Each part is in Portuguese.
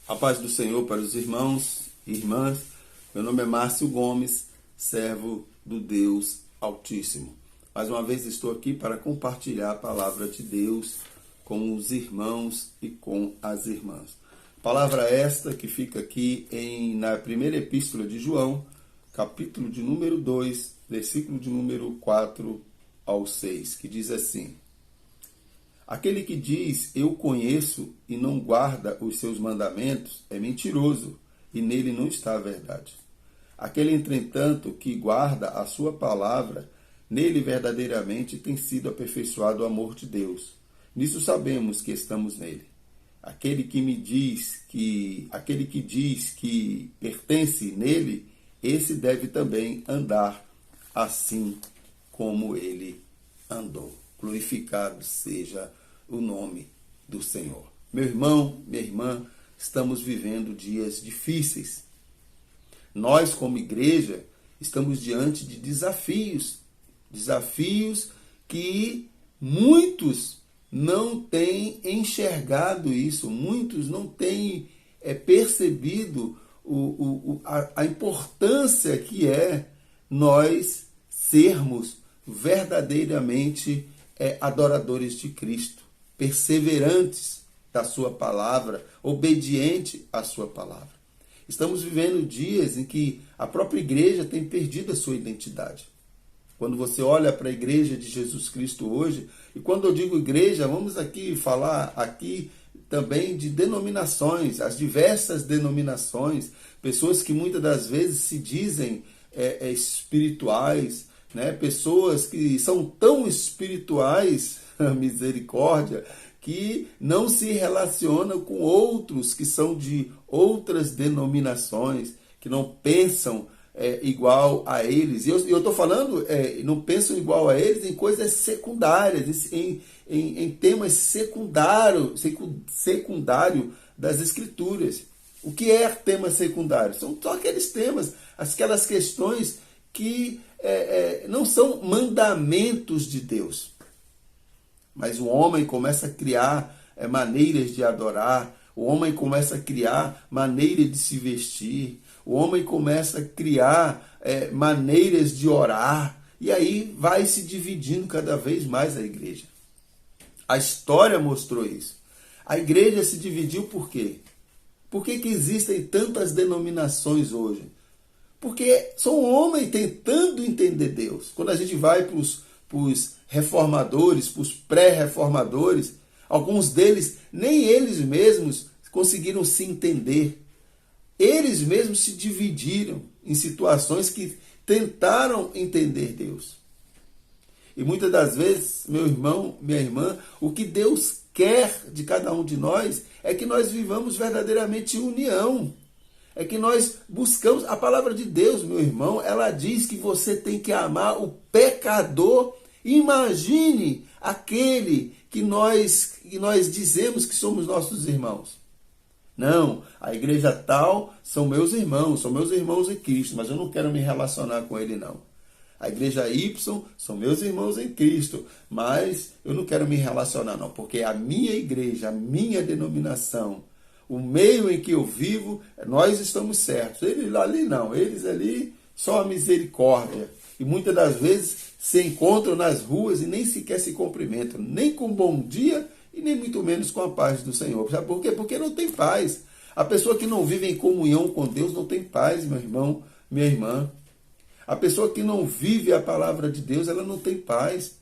A paz do Senhor para os irmãos e irmãs. Meu nome é Márcio Gomes, servo do Deus Altíssimo. Mais uma vez estou aqui para compartilhar a palavra de Deus com os irmãos e com as irmãs. Palavra esta que fica aqui na primeira epístola de João, capítulo de número 2, versículo de número 4 ao 6, que diz assim: Aquele que diz, eu conheço e não guarda os seus mandamentos, é mentiroso, e nele não está a verdade. Aquele, entretanto, que guarda a sua palavra, nele verdadeiramente tem sido aperfeiçoado o amor de Deus. Nisso sabemos que estamos nele. Aquele que diz que pertence nele, esse deve também andar assim como ele andou. Glorificado seja o nome do Senhor. Meu irmão, minha irmã, estamos vivendo dias difíceis. Nós, como igreja, estamos diante de desafios que muitos não têm enxergado isso, muitos não têm percebido a importância que é nós sermos verdadeiramente adoradores de Cristo, perseverantes da sua palavra, obediente à sua palavra. Estamos vivendo dias em que a própria igreja tem perdido a sua identidade. Quando você olha para a igreja de Jesus Cristo hoje, e quando eu digo igreja, vamos aqui falar também de denominações, as diversas denominações, pessoas que muitas das vezes se dizem espirituais, né? Pessoas que são tão espirituais, misericórdia, que não se relacionam com outros que são de outras denominações, que não pensam igual a eles. E eu estou falando, não pensam igual a eles em coisas secundárias, em temas secundário das Escrituras. O que é tema secundário? São só aqueles temas, aquelas questões que não são mandamentos de Deus. Mas o homem começa a criar maneiras de adorar, o homem começa a criar maneiras de se vestir, o homem começa a criar maneiras de orar, e aí vai se dividindo cada vez mais a igreja. A história mostrou isso. A igreja se dividiu por quê? Por que existem tantas denominações hoje? Porque são homens tentando entender Deus. Quando a gente vai para os reformadores, para os pré-reformadores, alguns deles, nem eles mesmos conseguiram se entender. Eles mesmos se dividiram em situações que tentaram entender Deus. E muitas das vezes, meu irmão, minha irmã, o que Deus quer de cada um de nós é que nós vivamos verdadeiramente união. É que nós buscamos a palavra de Deus, meu irmão. Ela diz que você tem que amar o pecador. Imagine aquele que nós dizemos que somos nossos irmãos. Não, a igreja tal são meus irmãos em Cristo, mas eu não quero me relacionar com ele, não. A igreja Y são meus irmãos em Cristo, mas eu não quero me relacionar, não, porque a minha igreja, a minha denominação, o meio em que eu vivo, nós estamos certos. Eles ali não, eles ali só a misericórdia. E muitas das vezes se encontram nas ruas e nem sequer se cumprimentam, nem com bom dia e nem muito menos com a paz do Senhor. Sabe por quê? Porque não tem paz. A pessoa que não vive em comunhão com Deus não tem paz, meu irmão, minha irmã. A pessoa que não vive a palavra de Deus, ela não tem paz.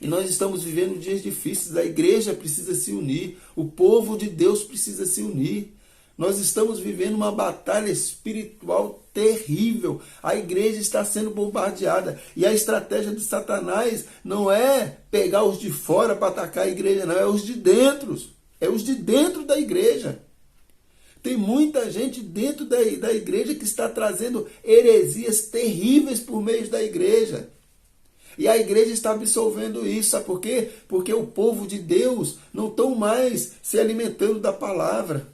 E nós estamos vivendo dias difíceis, a igreja precisa se unir, o povo de Deus precisa se unir. Nós estamos vivendo uma batalha espiritual terrível. A igreja está sendo bombardeada. E a estratégia de Satanás não é pegar os de fora para atacar a igreja, não. É os de dentro. É os de dentro da igreja. Tem muita gente dentro da igreja que está trazendo heresias terríveis por meio da igreja. E a igreja está absorvendo isso. Sabe por quê? Porque o povo de Deus não estão mais se alimentando da palavra.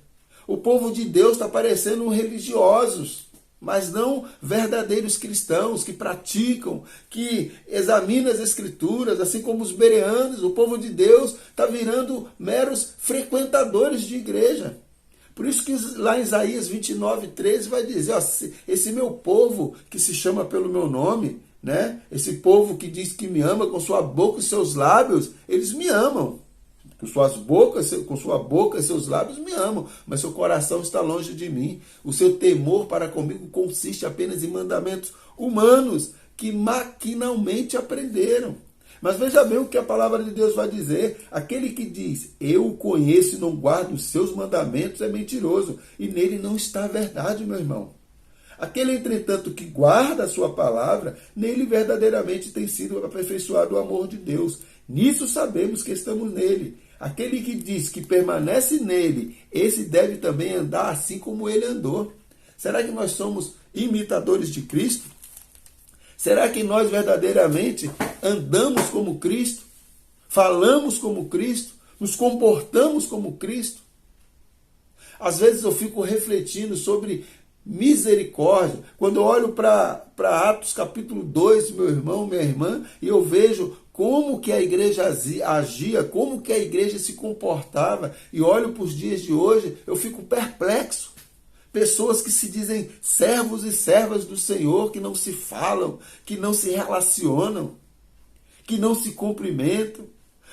O povo de Deus está parecendo religiosos, mas não verdadeiros cristãos que praticam, que examinam as Escrituras, assim como os bereanos. O povo de Deus está virando meros frequentadores de igreja. Por isso que lá em Isaías 29:13 vai dizer, ó, esse meu povo que se chama pelo meu nome, né? Esse povo que diz que me ama com sua boca e seus lábios, eles me amam. Com sua boca e seus lábios me amam, mas seu coração está longe de mim. O seu temor para comigo consiste apenas em mandamentos humanos que maquinalmente aprenderam. Mas veja bem o que a palavra de Deus vai dizer. Aquele que diz, eu o conheço e não guardo os seus mandamentos, é mentiroso. E nele não está a verdade, meu irmão. Aquele, entretanto, que guarda a sua palavra, nele verdadeiramente tem sido aperfeiçoado o amor de Deus. Nisso sabemos que estamos nele. Aquele que diz que permanece nele, esse deve também andar assim como ele andou. Será que nós somos imitadores de Cristo? Será que nós verdadeiramente andamos como Cristo? Falamos como Cristo? Nos comportamos como Cristo? Às vezes eu fico refletindo sobre misericórdia. Quando eu olho para Atos capítulo 2, meu irmão, minha irmã, e eu vejo como que a igreja agia, como que a igreja se comportava, e olho para os dias de hoje, eu fico perplexo. Pessoas que se dizem servos e servas do Senhor, que não se falam, que não se relacionam, que não se cumprimentam.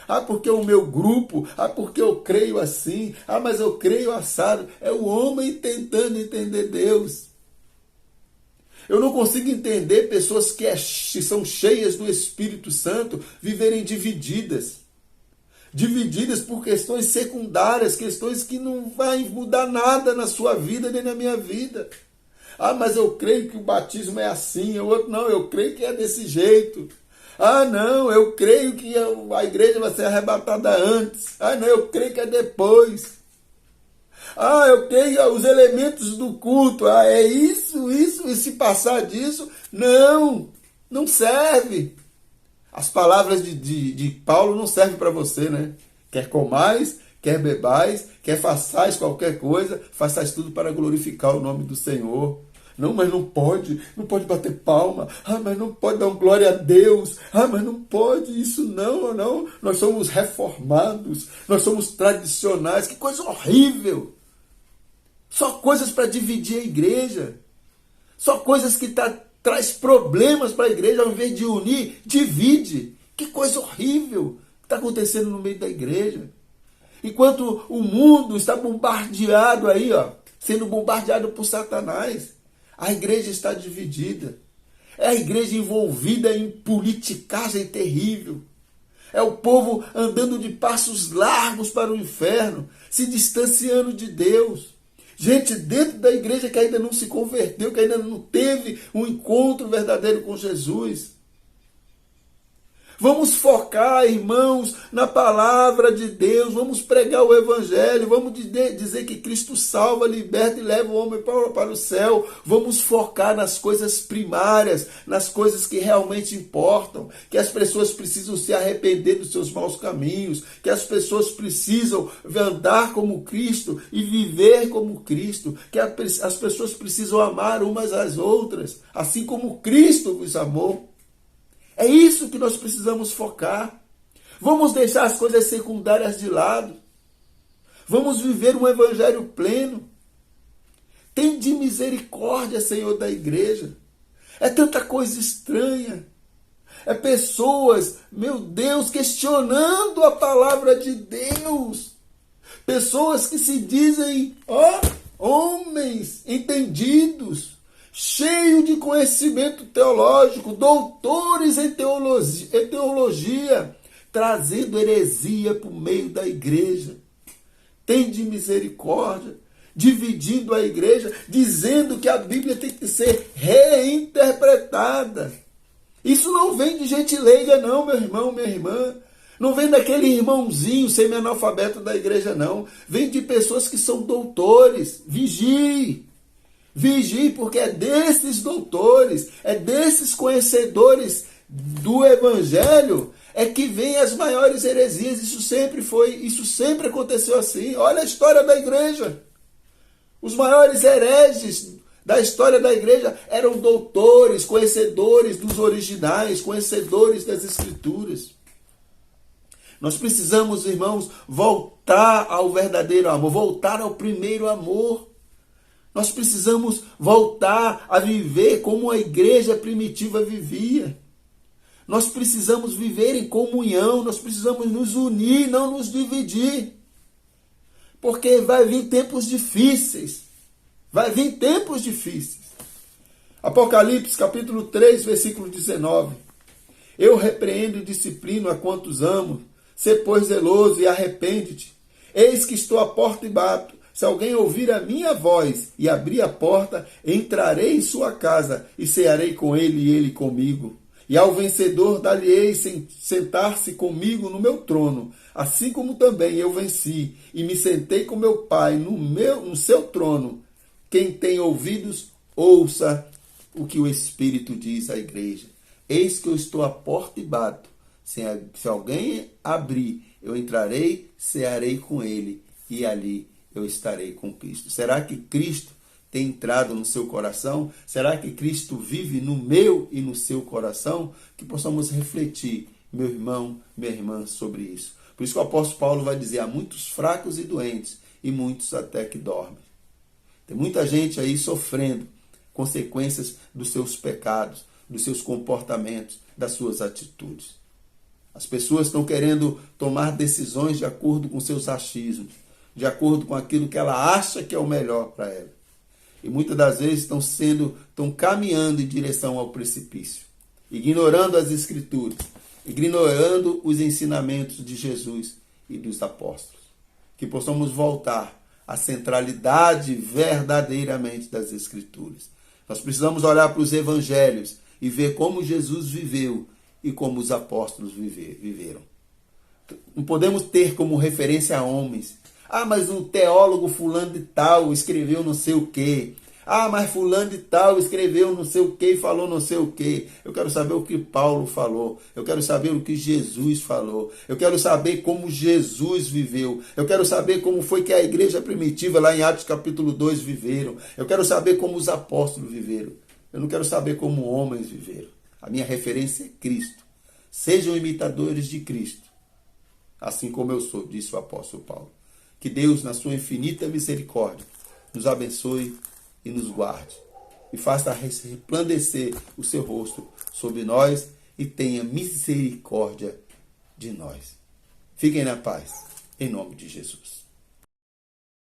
Ah, porque o meu grupo, ah, porque eu creio assim, ah, mas eu creio assado. É o homem tentando entender Deus. Eu não consigo entender pessoas que são cheias do Espírito Santo viverem divididas. Divididas por questões secundárias, questões que não vai mudar nada na sua vida nem na minha vida. Ah, mas eu creio que o batismo é assim, o outro não, eu creio que é desse jeito. Ah, não, eu creio que a igreja vai ser arrebatada antes. Ah, não, eu creio que é depois. Ah, eu creio os elementos do culto. Ah, é isso, e se passar disso, não serve. As palavras de Paulo não servem para você, né? Quer comais, quer bebais, quer façais qualquer coisa, façais tudo para glorificar o nome do Senhor. Não, mas não pode bater palma. Ah, mas não pode dar um glória a Deus. Ah, mas não pode isso, não. Nós somos reformados, nós somos tradicionais. Que coisa horrível. Só coisas para dividir a igreja. Só coisas que traz problemas para a igreja. Ao invés de unir, divide. Que coisa horrível que está acontecendo no meio da igreja. Enquanto o mundo está bombardeado aí, sendo bombardeado por Satanás, a igreja está dividida. É a igreja envolvida em politicagem terrível. É o povo andando de passos largos para o inferno, se distanciando de Deus. Gente dentro da igreja que ainda não se converteu, que ainda não teve um encontro verdadeiro com Jesus. Vamos focar, irmãos, na palavra de Deus, vamos pregar o evangelho, vamos dizer que Cristo salva, liberta e leva o homem para o céu. Vamos focar nas coisas primárias, nas coisas que realmente importam, que as pessoas precisam se arrepender dos seus maus caminhos, que as pessoas precisam andar como Cristo e viver como Cristo, que as pessoas precisam amar umas às outras, assim como Cristo vos amou. É isso que nós precisamos focar. Vamos deixar as coisas secundárias de lado. Vamos viver um evangelho pleno. Tem de misericórdia, Senhor, da igreja. É tanta coisa estranha. É pessoas, meu Deus, questionando a palavra de Deus. Pessoas que se dizem, homens entendidos, cheio de conhecimento teológico, doutores em teologia, trazendo heresia para o meio da igreja. Tem de misericórdia, dividindo a igreja, dizendo que a Bíblia tem que ser reinterpretada. Isso não vem de gente leiga não, meu irmão, minha irmã. Não vem daquele irmãozinho semi-analfabeto da igreja, não. Vem de pessoas que são doutores. Vigie. Vigie, porque é desses doutores, é desses conhecedores do evangelho, é que vem as maiores heresias. Isso sempre aconteceu assim. Olha a história da igreja. Os maiores hereges da história da igreja eram doutores, conhecedores dos originais, conhecedores das escrituras. Nós precisamos, irmãos, voltar ao verdadeiro amor, voltar ao primeiro amor. Nós precisamos voltar a viver como a igreja primitiva vivia. Nós precisamos viver em comunhão, nós precisamos nos unir, não nos dividir. Porque vai vir tempos difíceis. Vai vir tempos difíceis. Apocalipse capítulo 3, versículo 19. Eu repreendo e disciplino a quantos amo. Sê, pois, zeloso e arrepende-te. Eis que estou à porta e bato. Se alguém ouvir a minha voz e abrir a porta, entrarei em sua casa e cearei com ele e ele comigo. E ao vencedor dar-lhe-ei sentar-se comigo no meu trono, assim como também eu venci e me sentei com meu Pai no seu trono. Quem tem ouvidos, ouça o que o Espírito diz à igreja. Eis que eu estou à porta e bato. Se alguém abrir, eu entrarei, cearei com ele e ali eu estarei com Cristo. Será que Cristo tem entrado no seu coração? Será que Cristo vive no meu e no seu coração? Que possamos refletir, meu irmão, minha irmã, sobre isso. Por isso que o apóstolo Paulo vai dizer, há muitos fracos e doentes e muitos até que dormem. Tem muita gente aí sofrendo consequências dos seus pecados, dos seus comportamentos, das suas atitudes. As pessoas estão querendo tomar decisões de acordo com seus achismos, de acordo com aquilo que ela acha que é o melhor para ela. E muitas das vezes estão caminhando em direção ao precipício, ignorando as Escrituras, ignorando os ensinamentos de Jesus e dos apóstolos. Que possamos voltar à centralidade verdadeiramente das Escrituras. Nós precisamos olhar para os evangelhos e ver como Jesus viveu e como os apóstolos viveram. Não podemos ter como referência homens. Ah, mas um teólogo fulano de tal escreveu não sei o quê. Ah, mas fulano de tal escreveu não sei o quê e falou não sei o quê. Eu quero saber o que Paulo falou. Eu quero saber o que Jesus falou. Eu quero saber como Jesus viveu. Eu quero saber como foi que a igreja primitiva lá em Atos capítulo 2 viveram. Eu quero saber como os apóstolos viveram. Eu não quero saber como homens viveram. A minha referência é Cristo. Sejam imitadores de Cristo, assim como eu sou, disse o apóstolo Paulo. Que Deus, na sua infinita misericórdia, nos abençoe e nos guarde. E faça resplandecer o seu rosto sobre nós e tenha misericórdia de nós. Fiquem na paz, em nome de Jesus.